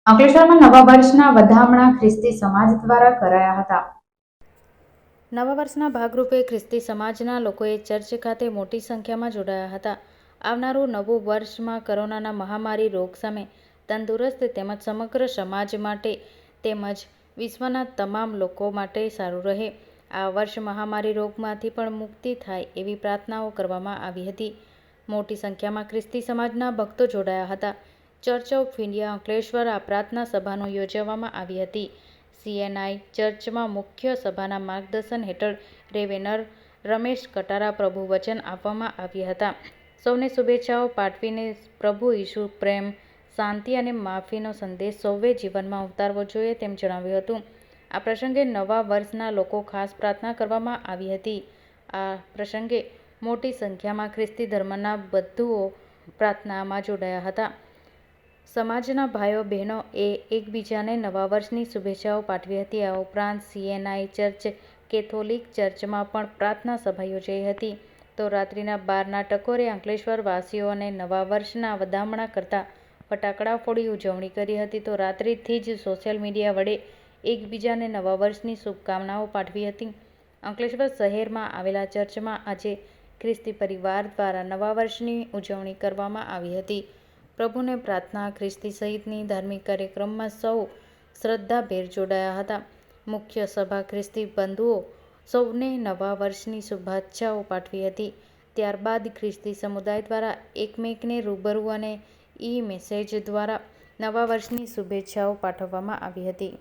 અંકલેશ્વરમાં નવા વર્ષના વધામણા ખ્રિસ્તી સમાજ દ્વારા કરાયા હતા. નવા વર્ષના ભાગરૂપે ખ્રિસ્તી સમાજના લોકોએ ચર્ચ ખાતે મોટી સંખ્યામાં જોડાયા હતા. આવનારું નવું વર્ષમાં કોરોનાના મહામારી રોગ સામે તંદુરસ્ત તેમજ સમગ્ર સમાજ માટે તેમજ વિશ્વના તમામ લોકો માટે સારું રહે. આ વર્ષ મહામારી રોગમાંથી પણ મુક્તિ થાય એવી પ્રાર્થનાઓ કરવામાં આવી હતી. મોટી સંખ્યામાં ખ્રિસ્તી સમાજના ભક્તો જોડાયા હતા. ચર્ચ ઓફ ઇન્ડિયા અંકલેશ્વર આ પ્રાર્થના સભાનું યોજવામાં આવી હતી. CNI ચર્ચમાં મુખ્ય સભાના માર્ગદર્શન હેઠળ રેવેનર રમેશ કટારા પ્રભુ વચન આપવામાં આવ્યા હતા. સૌને શુભેચ્છાઓ પાઠવીને પ્રભુ ઈસુ પ્રેમ, શાંતિ અને માફીનો સંદેશ સૌએ જીવનમાં ઉતારવો જોઈએ તેમ જણાવ્યું હતું. આ પ્રસંગે નવા વર્ષના લોકો ખાસ પ્રાર્થના કરવામાં આવી હતી. આ પ્રસંગે મોટી સંખ્યામાં ખ્રિસ્તી ધર્મના બંધુઓ પ્રાર્થનામાં જોડાયા હતા. સમાજના ભાઈઓ બહેનો એ એકબીજાને નવા વર્ષની શુભેચ્છાઓ પાઠવી હતી. આ ઉપરાંત CNI ચર્ચ કેથોલિક ચર્ચમાં પણ પ્રાર્થના સભા યોજાઈ હતી. તો રાત્રિના 12ના ટકોરે અંકલેશ્વર વાસીઓને નવા વર્ષના વધામણા કરતા ફટાકડા ફોડી ઉજવણી કરી હતી. તો રાત્રિથી જ સોશિયલ મીડિયા વડે એકબીજાને નવા વર્ષની શુભકામનાઓ પાઠવી હતી. અંકલેશ્વર શહેરમાં આવેલા ચર્ચમાં આજે ખ્રિસ્તી પરિવાર દ્વારા નવા વર્ષની ઉજવણી કરવામાં આવી હતી. પ્રભુને પ્રાર્થના ખ્રિસ્તી સહિતની ધાર્મિક કાર્યક્રમમાં સૌ શ્રદ્ધાભેર જોડાયા હતા. મુખ્ય સભા ખ્રિસ્તી બંધુઓ સૌને નવા વર્ષની શુભેચ્છાઓ પાઠવી હતી. ત્યારબાદ ખ્રિસ્તી સમુદાય દ્વારા એકમેકને રૂબરૂ અને ઈ-મેસેજ દ્વારા નવા વર્ષની શુભેચ્છાઓ પાઠવવામાં આવી હતી.